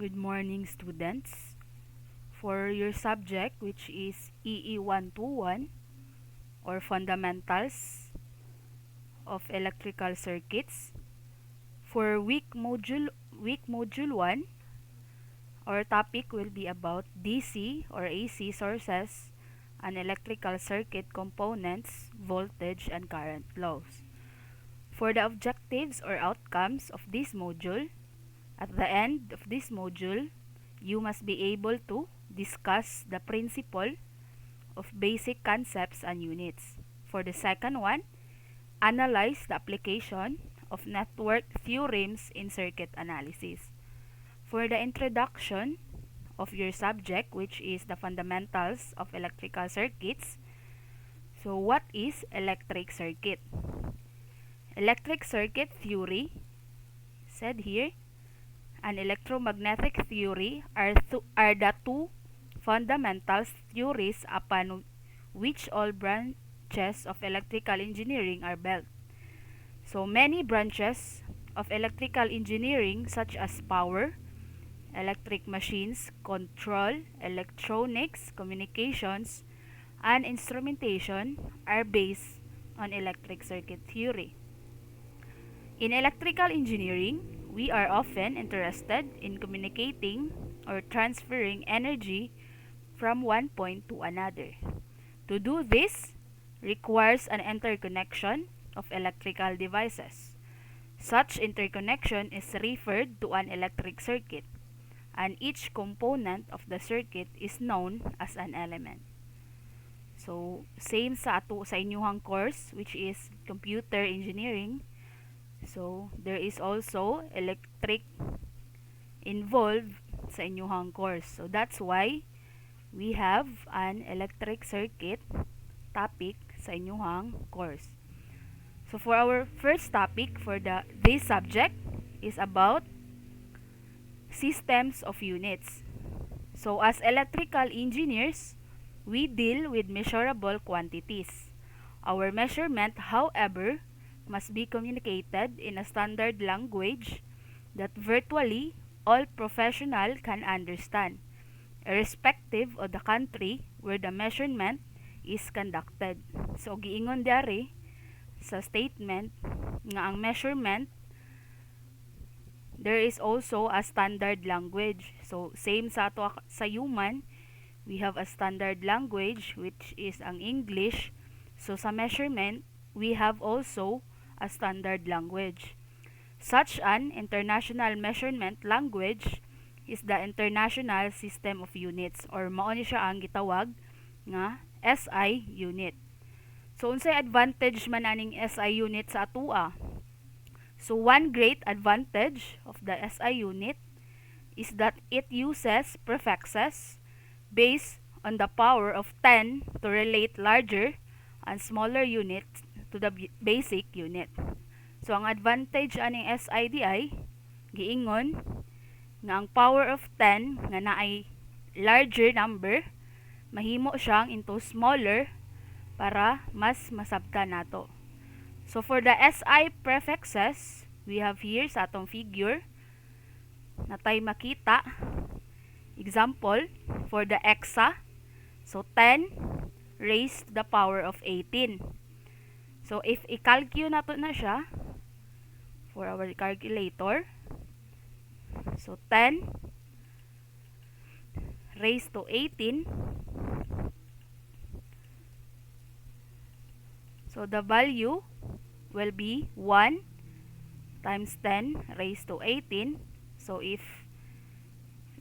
Good morning, students. For your subject, which is EE 121 or Fundamentals of Electrical Circuits, for week module 1, our topic will be about DC or AC sources and electrical circuit components, voltage and current laws. For the objectives or outcomes of this module, at the end of this module, you must be able to discuss the principle of basic concepts and units. For the second one, analyze the application of network theorems in circuit analysis. For the introduction of your subject, which is the fundamentals of electrical circuits, so what is electric circuit? Electric circuit theory, said here, and electromagnetic theory are the two fundamental theories upon which all branches of electrical engineering are built. So many branches of electrical engineering such as power, electric machines, control, electronics, communications, and instrumentation are based on electric circuit theory. In electrical engineering, we are often interested in communicating or transferring energy from one point to another. To do this requires an interconnection of electrical devices. Such interconnection is referred to an electric circuit, and each component of the circuit is known as an element. So, same sa inyuhang course, which is computer engineering. So, there is also electric involved sa inyuhang course. So, that's why we have an electric circuit topic sa inyuhang course. So, for our first topic for this subject is about systems of units. So, as electrical engineers, we deal with measurable quantities. Our measurement, however, must be communicated in a standard language that virtually all professional can understand, irrespective of the country where the measurement is conducted. So, giingon dari sa statement nga ang measurement, there is also a standard language. So, same sa ato sa human, we have a standard language which is ang English. So, sa measurement, we have also a standard language. Such an international measurement language is the International System of Units, or mao ni siya ang gitawag nga SI unit. So unsay advantage man aning SI unit sa atua? So one great advantage of the SI unit is that it uses prefixes based on the power of 10 to relate larger and smaller units to the basic unit. So, ang advantage aning SIDI, giingon, nga ang power of 10 nga naay larger number, mahimo siyang into smaller para mas masabtan nato. So, for the SI prefixes, we have here sa atong figure, natay makita, example, for the exa, so 10 raised to the power of 18. So, if i-calculate nato na siya for our calculator, so 10 raised to 18, so the value will be 1 times 10 raised to 18. So, if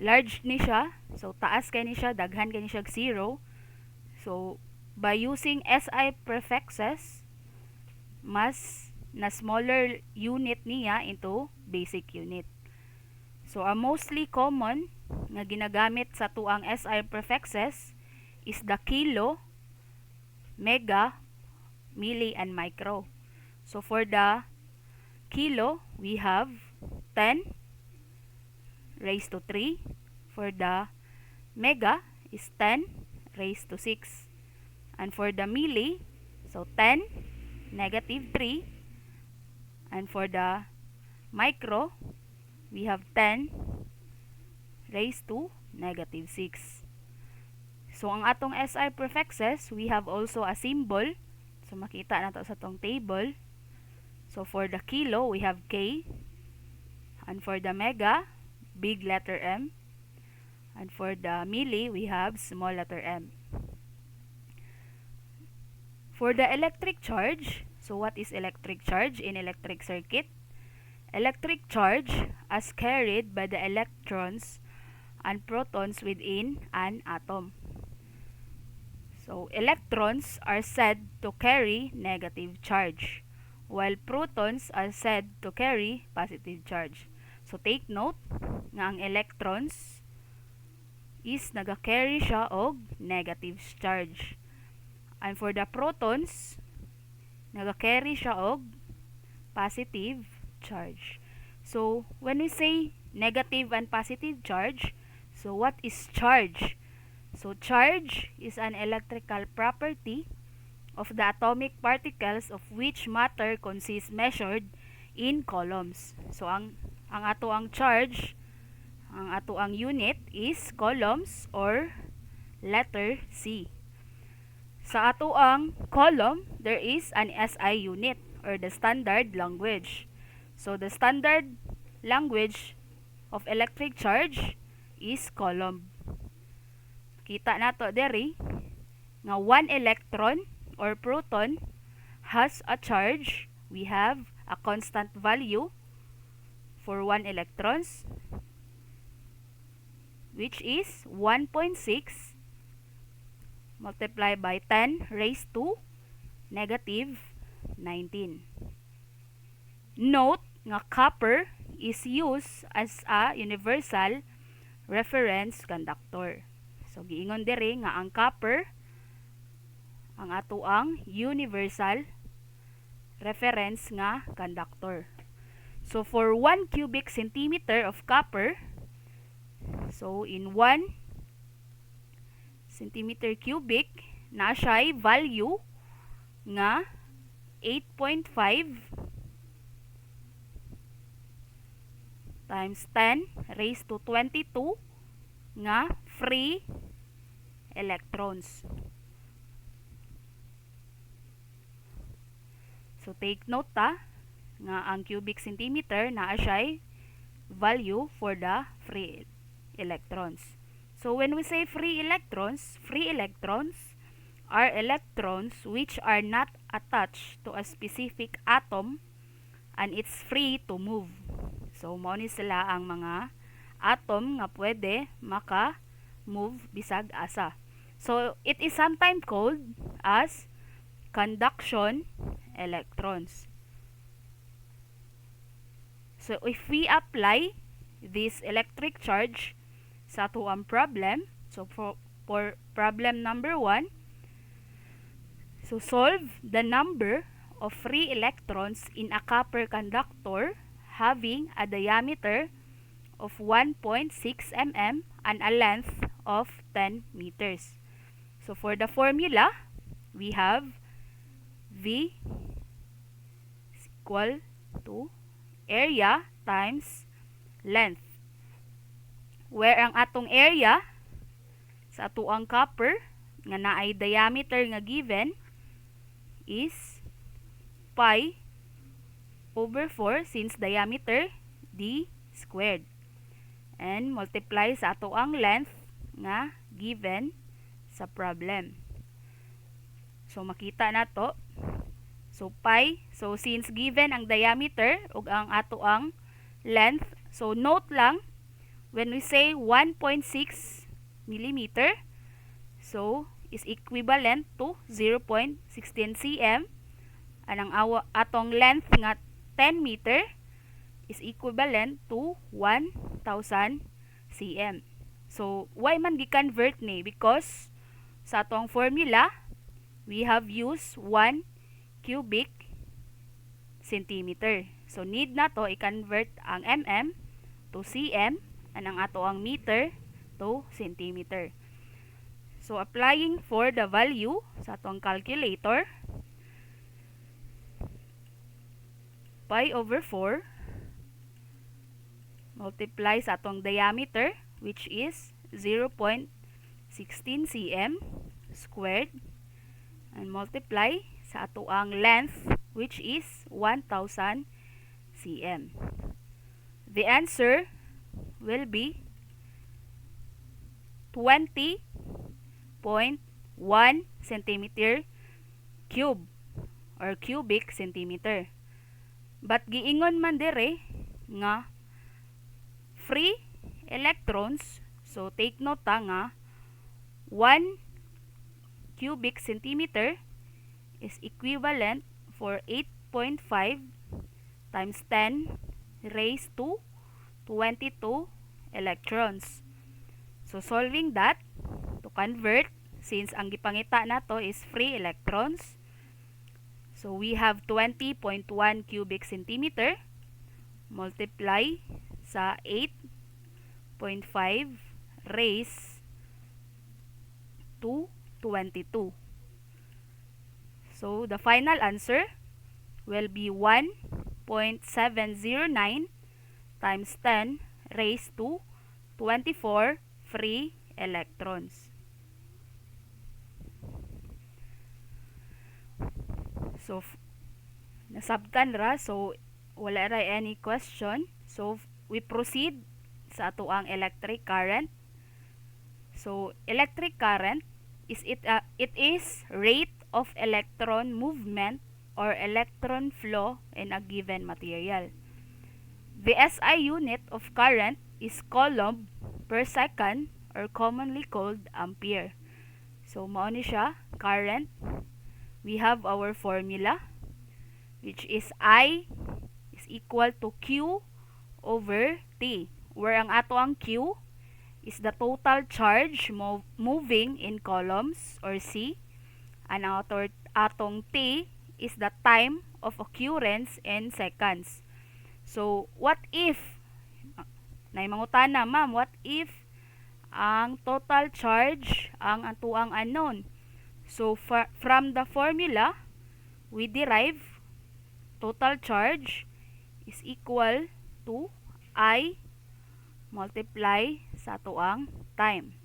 large ni siya, so taas kay ni siya, daghan kay ni siya 0. So, by using SI prefixes, mas na smaller unit niya into basic unit. So, ang mostly common nga ginagamit sa tuang SI prefixes is the kilo, mega, milli, and micro. So, for the kilo, we have 10 raised to 3. For the mega is 10 raised to 6. And for the milli, so 10 negative 3, and for the micro we have 10 raised to negative 6. So, ang atong SI prefixes, we have also a symbol. So, makita na to sa tong table. So, for the kilo, we have K. And for the mega, big letter M. And for the milli, we have small letter m. For the electric charge, so what is electric charge in electric circuit? Electric charge as carried by the electrons and protons within an atom. So, electrons are said to carry negative charge, while protons are said to carry positive charge. So, take note nga ang electrons is naga-carry siya og negative charge. And for the protons, naga-carry siya og positive charge. So, when we say negative and positive charge, so what is charge? So, charge is an electrical property of the atomic particles of which matter consists measured in coulombs. So, ang ato ang charge, ang ato ang unit is coulombs or letter C. Sa ato ang coulomb, there is an SI unit or the standard language. So, the standard language of electric charge is coulomb. Kita nato diri nga 1 electron or proton has a charge. We have a constant value for 1 electrons, which is 1.6 multiplied by 10 raised to negative 19. Note nga copper is used as a universal reference conductor. So, giingon diri nga ang copper ang ato ang universal reference nga conductor. So, for 1 cubic centimeter of copper, so in 1 centimeter cubic, na siya'y value nga 8.5 times 10 raised to 22 nga free electrons. So, take note ta nga ang cubic centimeter na siya'y value for the free electrons. So, when we say free electrons are electrons which are not attached to a specific atom and it's free to move. So, mao ni sila ang mga atom nga pwede maka-move bisag asa. So, it is sometimes called as conduction electrons. So, if we apply this electric charge sa ato ang problem, so for problem number 1, so solve the number of free electrons in a copper conductor having a diameter of 1.6 mm and a length of 10 meters. So for the formula, we have V is equal to area times length, where ang atong area sa ato ang copper nga naay diameter nga given is pi over 4 since diameter d squared, and multiply sa ato ang length nga given sa problem. So makita na to. So pi, so since given ang diameter ug ang ato ang length, so note lang when we say 1.6 millimeter, so is equivalent to 0.16 cm, and ang atong length nga 10 meter is equivalent to 1,000 cm. So why man gi-convert ni? Because sa atong formula, we have used 1 cubic centimeter. So need na to i-convert ang mm to cm and ang ato ang meter to centimeter. So applying for the value sa atong calculator, pi over 4 multiply sa atong diameter which is 0.16 cm squared, and multiply sa ato ang length, which is 1,000 cm. The answer will be 20.1 centimeter cube or cubic centimeter. But giingon man dire nga free electrons, so take note nga 1 cubic centimeter is equivalent for 8.5 times 10 raised to 22 electrons. So solving that, to convert, since ang gipangita nato is free electrons, so we have 20.1 cubic centimeter multiply sa 8.5 raised to 22. So the final answer will be 1.709 times 10 raised to 24 free electrons. So nasabtan ra, so wala ra any question. So we proceed sa ato ang electric current. So electric current is it is rate of electron movement or electron flow in a given material. The SI unit of current is coulomb per second or commonly called ampere. So mao ni siya current. We have our formula, which is I is equal to Q over T, where ang ato ang Q is the total charge moving in coulombs or C, and ang atong T is the time of occurrence in seconds. So what if naimangutana, ma'am, what if ang total charge ang atuang unknown? So from the formula, we derive total charge is equal to I multiply sa atuang time.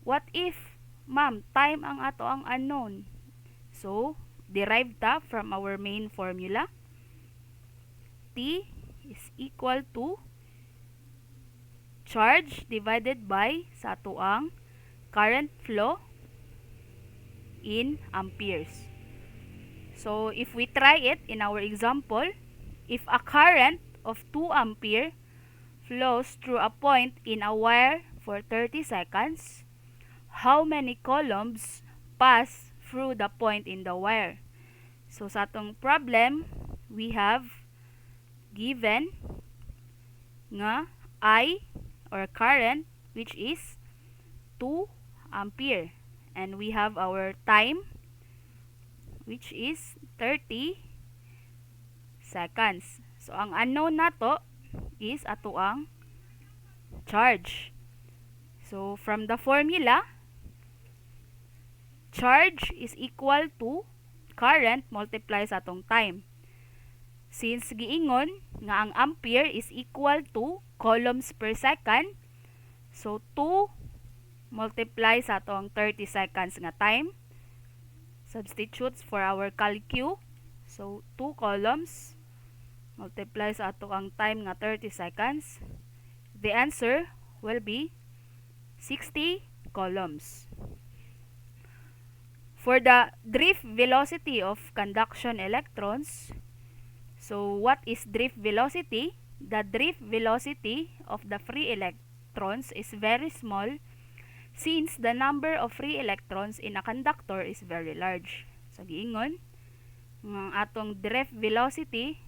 What if, ma'am, time ang ato ang unknown? So derive ta from our main formula. T is equal to charge divided by sa atuang current flow in amperes. So if we try it in our example, if a current of 2 ampere flows through a point in a wire for 30 seconds, how many coulombs pass through the point in the wire? So sa atong problem, we have given nga I or current, which is 2 ampere, and we have our time, which is 30 seconds. So ang unknown nato is ato ang charge. So from the formula, charge is equal to current multiply sa atong time. Since giingon nga ang ampere is equal to coulombs per second, so 2 multiply sa atong 30 seconds nga time. Substitutes for our calcu. So 2 coulombs multiply sa ato ang time nga 30 seconds. The answer will be 60 coulombs. For the drift velocity of conduction electrons, so what is drift velocity? The drift velocity of the free electrons is very small since the number of free electrons in a conductor is very large. So giingon ng atong drift velocity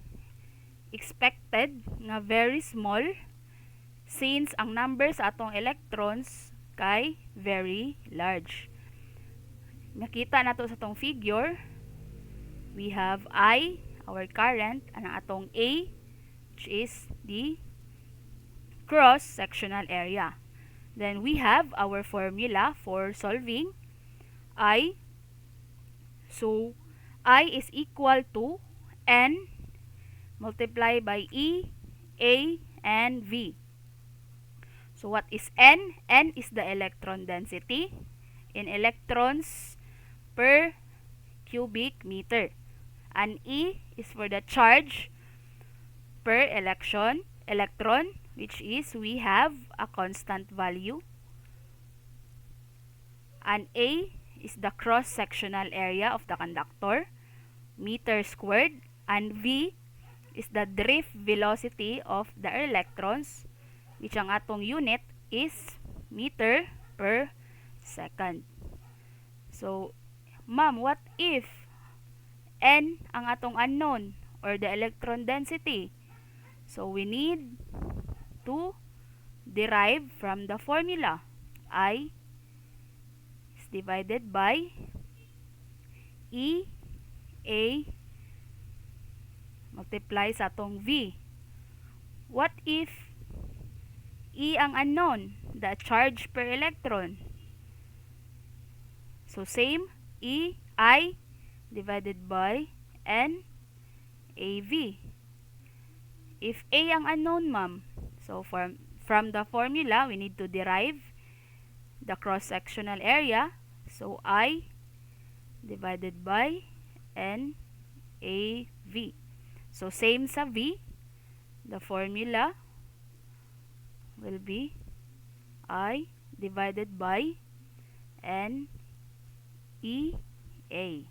expected nga very small since ang number sa atong electrons kay very large. Nakita nato sa atong figure, we have I, our current, and ang atong A, which is the cross-sectional area. Then we have our formula for solving I. So I is equal to N multiplied by E, A, and V. So what is N? N is the electron density in electrons per cubic meter. And E is for the charge per electron, which is we have a constant value. And A is the cross-sectional area of the conductor, meter squared. And V is the drift velocity of the electrons, which ang atong unit is meter per second. So, ma'am, what if N ang atong unknown or the electron density? So, we need to derive from the formula. I is divided by E A multiply sa atong V. What if E ang unknown, the charge per electron? So same, I divided by N AV. If A ang unknown, ma'am, so from the formula, we need to derive the cross-sectional area. So I divided by N AV. So same sa V, the formula will be I divided by N EA.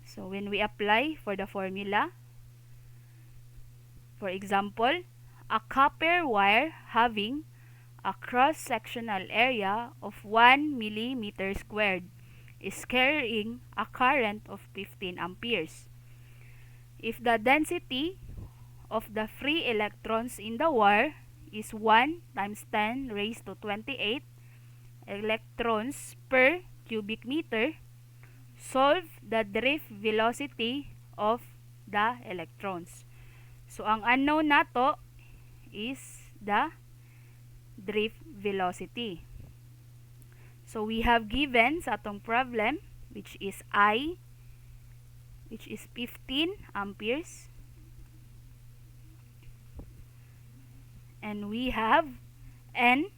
So when we apply for the formula, for example, a copper wire having a cross-sectional area of 1 millimeter squared is carrying a current of 15 amperes. If the density of the free electrons in the wire is 1 times 10 raised to 28 electrons per cubic meter, solve the drift velocity of the electrons. So, ang unknown nato is the drift velocity. So, we have given sa atong problem, which is I, which is 15 amperes. And we have N,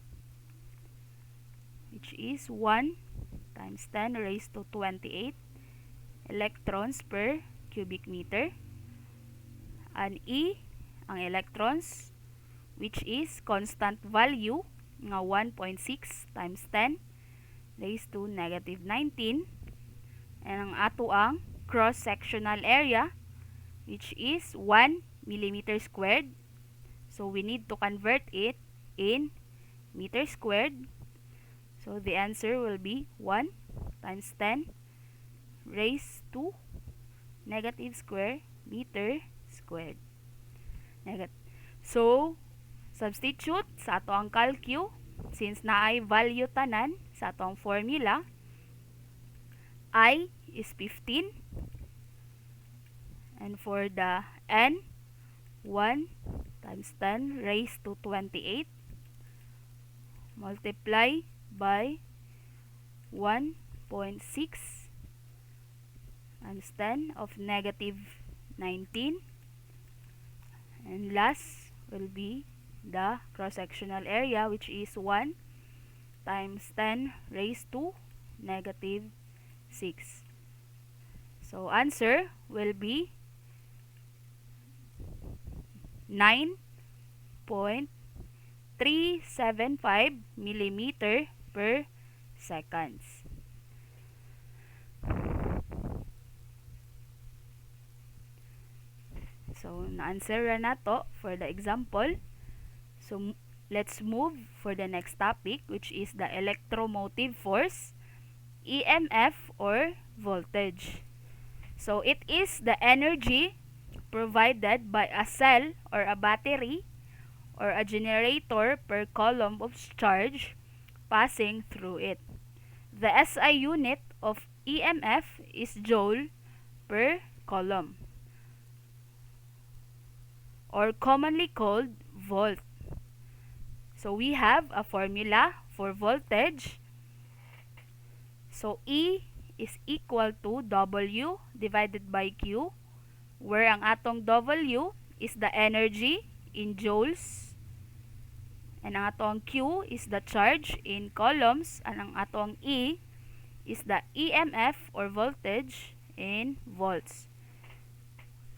which is 1 times 10 raised to 28 electrons per cubic meter. And E, ang electrons, which is constant value nga 1.6 times 10 raised to negative 19. And ang ato ang cross-sectional area, which is 1 millimeter squared. So we need to convert it in meter squared. So the answer will be 1 times 10 raised to negative square meter squared. So, substitute sa ato ang calcu, since naay value tanan sa atong formula. I is 15. And for the N, 1 times 10 raised to 28 multiply by 1.6 times 10 of negative 19. And last will be the cross-sectional area, which is 1 times 10 raised to negative 6. So answer will be 9.375 millimeter per seconds. So na-answer na to for the example. So let's move for the next topic, which is the electromotive force, EMF or voltage. So it is the energy provided by a cell or a battery or a generator per coulomb of charge passing through it. The SI unit of EMF is joule per coulomb, or commonly called volt. So we have a formula for voltage. So E is equal to W divided by Q, where ang atong W is the energy in joules And ang atong Q is the charge in coulombs, and ang atong E is the EMF or voltage in volts.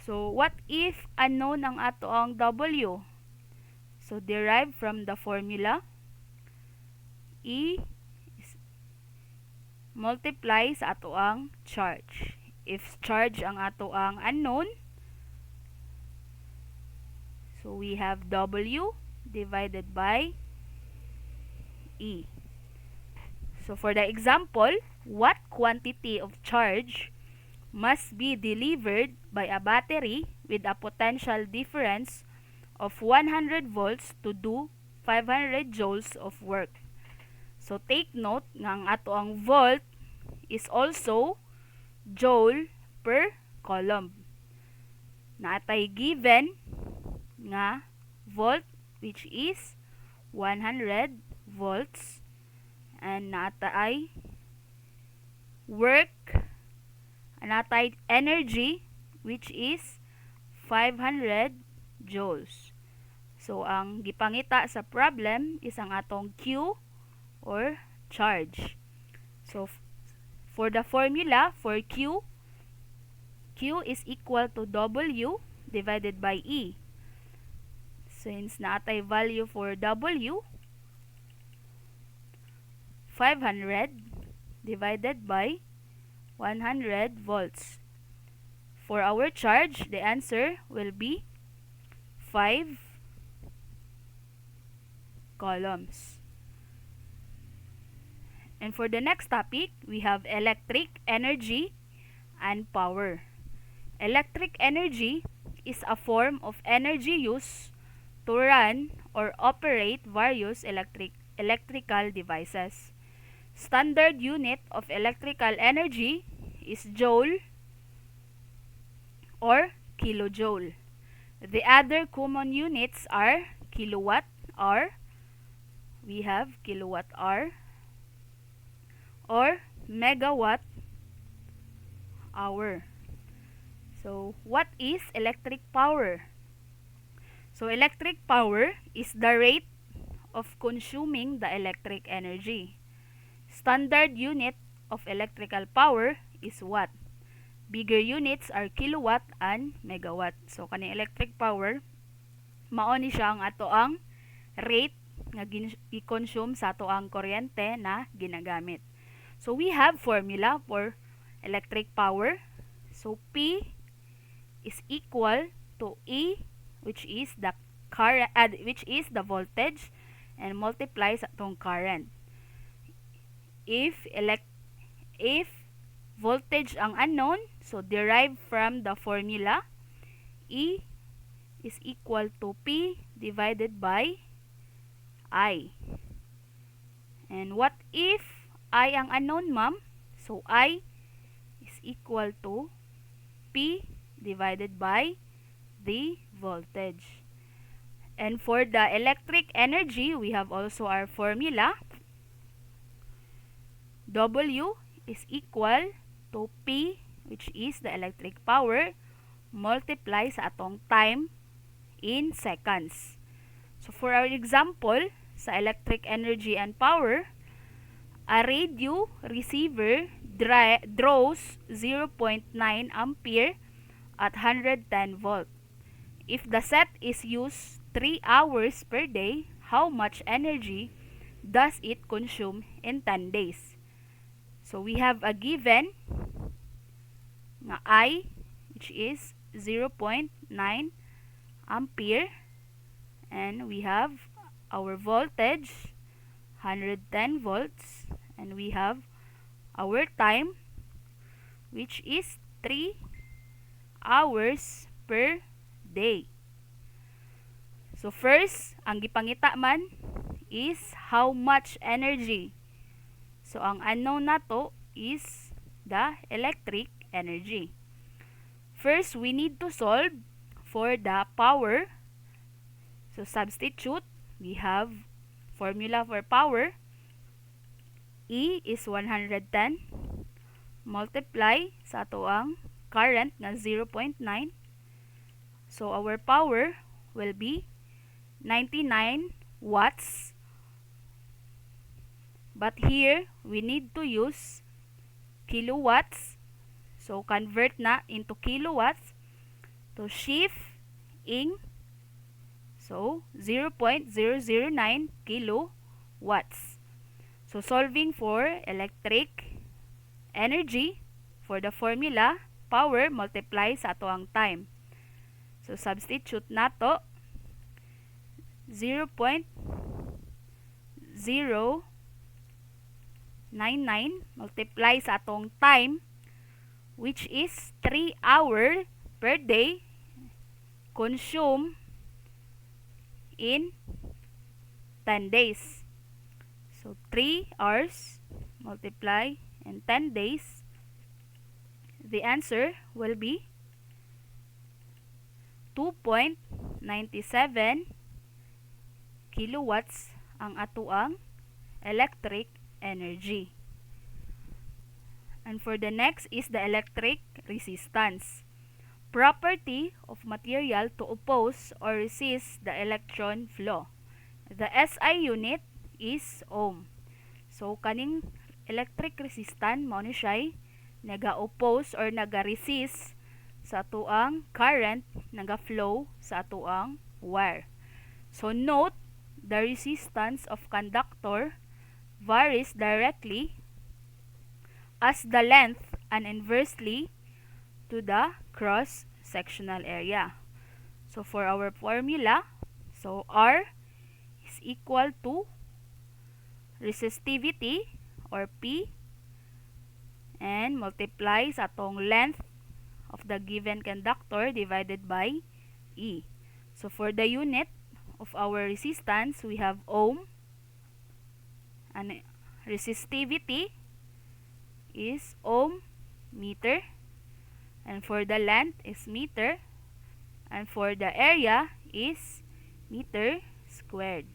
So what if unknown ang atong W? So derived from the formula E is multiply sa atoang charge. If charge ang atoang unknown, so we have W divided by E. So for the example, what quantity of charge must be delivered by a battery with a potential difference of 100 volts to do 500 joules of work? So take note nga ang atoang volt is also joule per coulomb. Naatay given nga volt which is 100 volts, and naatay work, naatay energy which is 500 joules. So ang gipangita sa problem is ang atong Q or charge. So for the formula for Q, Q is equal to W divided by E. Since naatay value for W, 500 divided by 100 volts. For our charge, the answer will be 5 coulombs. And for the next topic, we have electric energy and power. Electric energy is a form of energy used to run or operate various electrical devices. Standard unit of electrical energy is joule or kilojoule. The other common units are kilowatt hour, we have kilowatt hour, or megawatt hour. So what is electric power? So electric power is the rate of consuming the electric energy. Standard unit of electrical power is watt. Bigger units are kilowatt and megawatt. So kaning electric power, mao ni siya ang atoang rate nga gi-consume sa atoang kuryente na ginagamit. So we have formula for electric power. So P is equal to E, which is the current, which is the voltage, and multiply sa atong current. If voltage ang unknown, so derive from the formula E is equal to P divided by I. And what if I ang unknown, ma'am? So I is equal to P divided by the voltage. And for the electric energy, we have also our formula. W is equal to P, which is the electric power, multiply sa atong time in seconds. So for our example, sa electric energy and power, a radio receiver draws 0.9 ampere at 110 volt. If the set is used 3 hours per day, how much energy does it consume in 10 days? So we have a given nga I, which is 0.9 ampere, and we have our voltage 110 volts, and we have our time, which is 3 hours per day. So first, ang gipangita man is how much energy. So ang unknown nato is the electric energy. First, we need to solve for the power. So substitute, we have formula for power. E is 110 multiply sa atoang current na 0.9. So our power will be 99 watts. But here, we need to use kilowatts. So, convert na into kilowatts to shift in. So, 0.009 kilowatts. So, solving for electric energy, for the formula, power multiply sa ato ang time. So, substitute nato 0.099 multiply sa atong time, which is 3 hours per day consume in 10 days. So 3 hours multiply in 10 days, the answer will be 2.97 kilowatts ang atuang electric energy. And for the next is the electric resistance. Property of material to oppose or resist the electron flow. The SI unit is ohm. So kaning electric resistance mao ni siya naga-oppose or naga-resist sa atuang current naga-flow sa atuang wire. So note, the resistance of conductor varies directly as the length and inversely to the cross-sectional area. So for our formula, so R is equal to resistivity or P and multiply sa atong length of the given conductor divided by E. So for the unit of our resistance, we have ohm, and resistivity is ohm meter, and for the length is meter, and for the area is meter squared.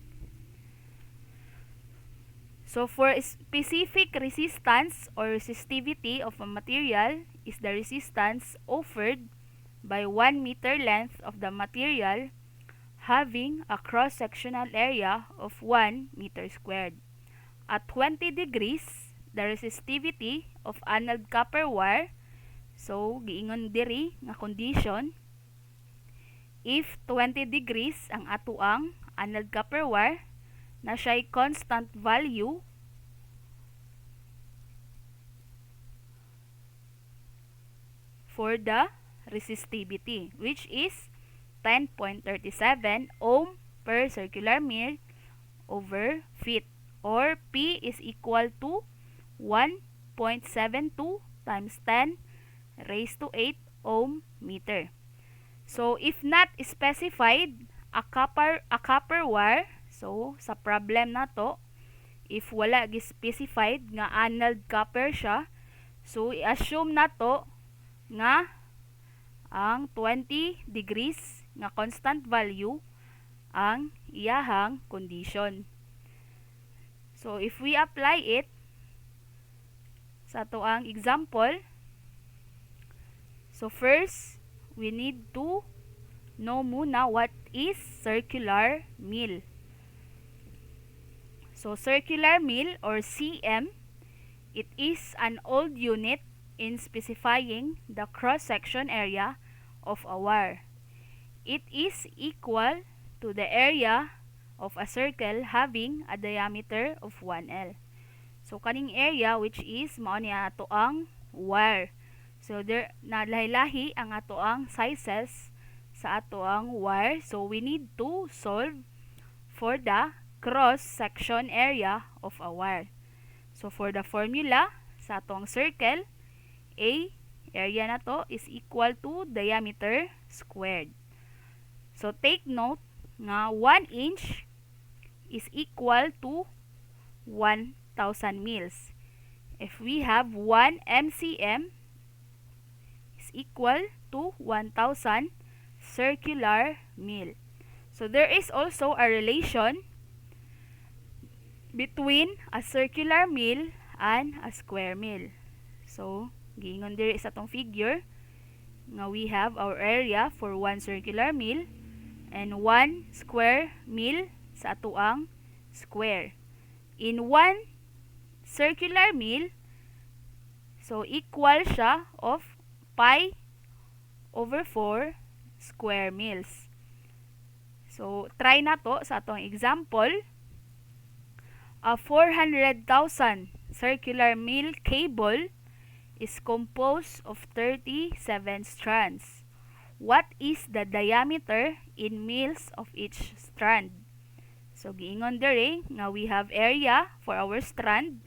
So for specific resistance or resistivity of a material is the resistance offered by 1 meter length of the material having a cross-sectional area of 1 meter squared. At 20 degrees, the resistivity of anode copper wire, so giingon diri nga condition, if 20 degrees ang atuang anode copper wire, na siya'y constant value for the resistivity, which is 10.37 ohm per circular meter over feet, or P is equal to 1.72 times 10 raised to 8 ohm meter. So if not specified a copper wire, so sa problem na to, if wala gi-specified nga anode copper siya, so i-assume na to nga ang 20 degrees nga constant value ang iyahang condition. So if we apply it sa to ang example, so first we need to know muna what is circular mill. So circular mill or CM, it is an old unit in specifying the cross-section area of a wire. It is equal to the area of a circle having a diameter of 1L. So kaning area which is mao ni ato ang wire. So there na lahi-lahi ang ato ang sizes sa ato ang wire. So we need to solve for the cross-section area of a wire. So for the formula sa ato ang circle, A, area na to is equal to diameter squared. So take note nga 1 inch is equal to 1,000 mils. If we have 1 MCM is equal to 1,000 circular mil. So there is also a relation between a circular mil and a square mil. So giingon diri sa tong figure nga we have our area for 1 circular mil and 1 square mil sa atoang square. In 1 circular mil, so equal siya of pi over 4 square mils. So, try na to sa atong example. A 400,000 circular mil cable is composed of 37 strands. What is the diameter in mils of each strand? So, giingon dere nga we have area for our strand.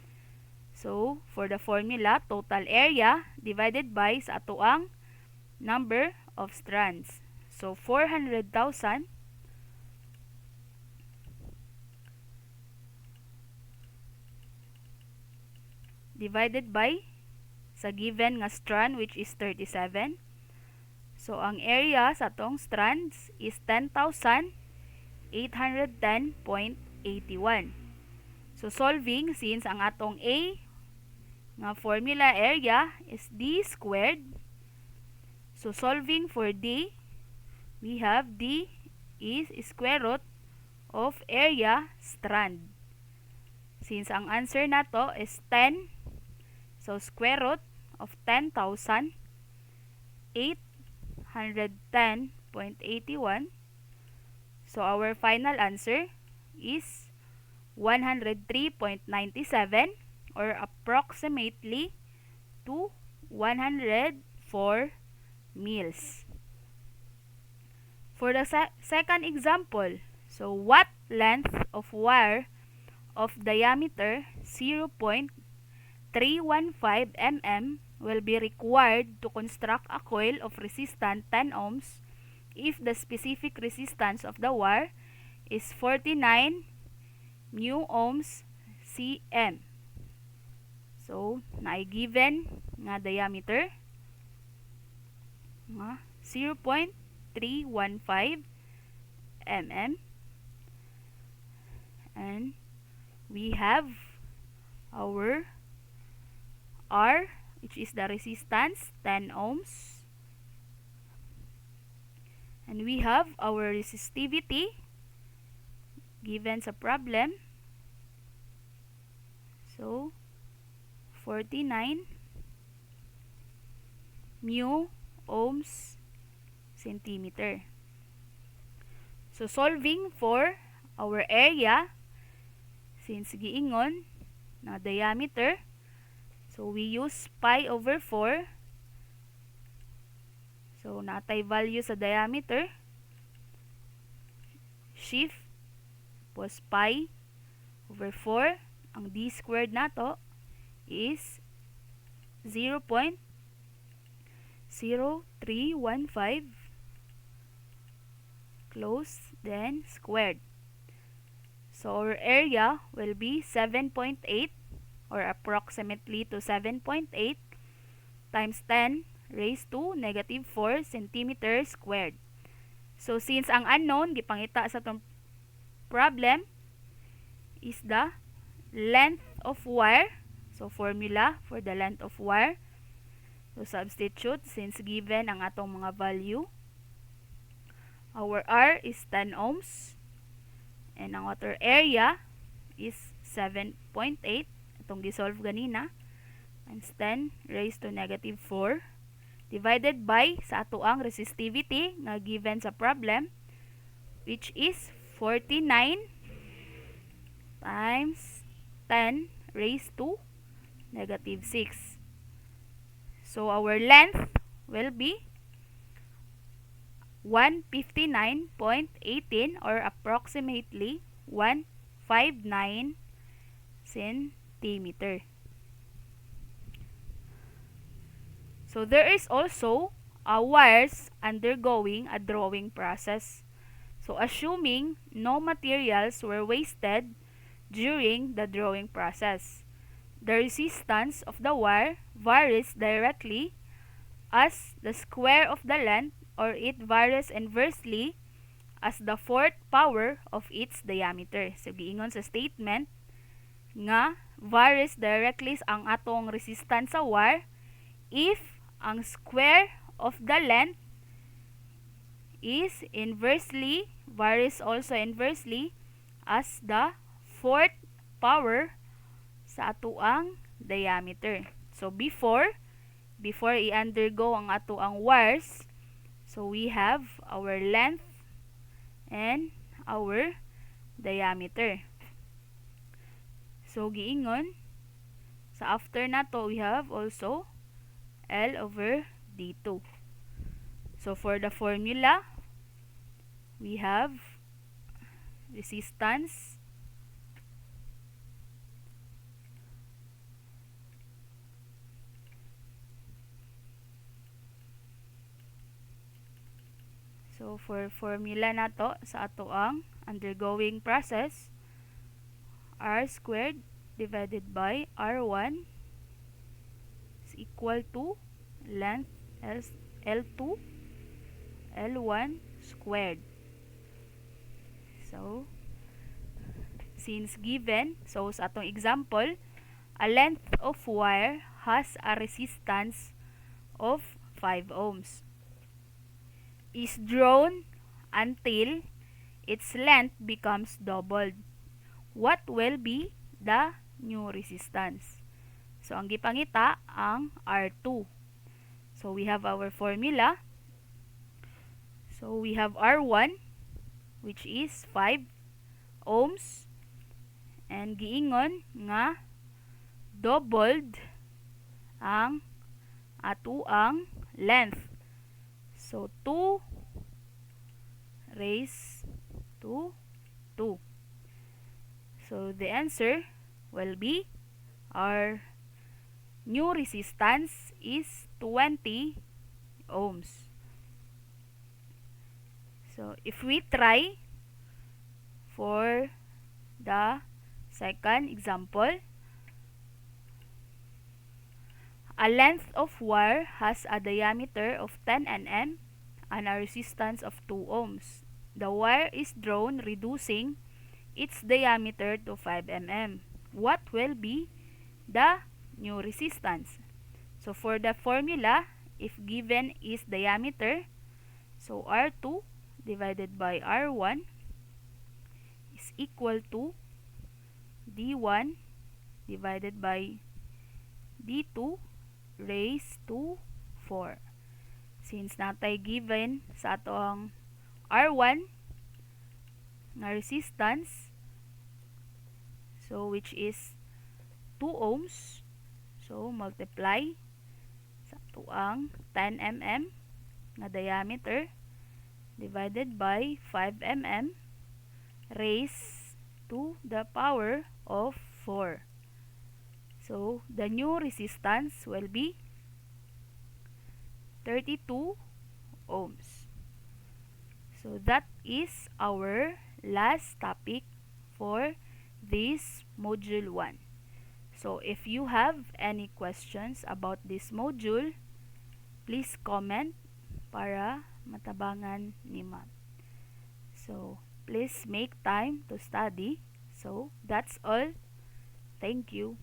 So, for the formula, total area divided by sa atoang number of strands. So, 400,000 divided by sa given nga strand which is 37. So, ang area sa atong strands is 10,810.81. So, solving, since ang atong A nga formula area is D squared. So, solving for D, we have D is square root of area strand. Since ang answer nato is 10, so square root of 10,810.81. So, our final answer is 103.97 or approximately to 104 mils. For the second example, so what length of wire of diameter 0.315 mm will be required to construct a coil of resistance 10 ohms if the specific resistance of the wire is 49 mu ohms cm. So, given nga diameter nga 0.315 mm, and we have our R, which is the resistance 10 ohms, and we have our resistivity given sa problem, so 49 mu ohms centimeter. So, solving for our area, since giingon na diameter, so we use pi over 4. So, natay value sa diameter. Shift was pi over 4. Ang d squared nato is 0.0315 close, then squared. So, our area will be 7.8 or approximately to 7.8 times 10 raised to negative 4 centimeter squared. So, since ang unknown, gipangita sa itong problem, is the length of wire. So, formula for the length of wire. So, substitute since given ang atong mga value. Our R is 10 ohms. And ang water area is 7.8. Itong gisolve ganina. Times 10 raised to negative 4. Divided by sa atoang resistivity nga given sa problem, which is 49 times 10 raised to negative 6. So, our length will be 159.18 or approximately 159 centimeter. So, there is also wires undergoing a drawing process. So, assuming no materials were wasted during the drawing process, the resistance of the wire varies directly as the square of the length, or it varies inversely as the fourth power of its diameter. So, giingon sa statement nga varies directly ang atong resistance sa wire if ang square of the length is inversely, varies also inversely as the fourth power sa atoang diameter. So before i-undergo ang atoang wires, so we have our length and our diameter. So giingon sa after nato we have also L over D2. So for the formula, we have resistance so for formula nato sa ato ang undergoing process, R squared divided by R1 is equal to length L2 L1 squared. So since given, so sa atong example, a length of wire has a resistance of 5 ohms is drawn until its length becomes doubled. What will be the new resistance? So ang gipangita ang R2. So we have our formula. So we have R1 which is 5 ohms and giingon nga doubled ang atoang length. So 2 raised to 2. So the answer will be our new resistance is 20 ohms. So if we try for the second example, a length of wire has a diameter of 10 nm and a resistance of 2 ohms. The wire is drawn reducing its diameter to 5 mm. What will be the new resistance? So for the formula, if given is diameter, so R2 divided by R1 is equal to D1 divided by D2 raised to 4. Since natay given sa atong R1 na resistance, so which is 2 ohms, so multiply sa atoang 10 mm na diameter divided by 5 mm raised to the power of 4. So the new resistance will be 32 ohms. So that is our last topic for this module 1. So if you have any questions about this module, please comment para matabangan ni ma'am. So please make time to study. So that's all. Thank you.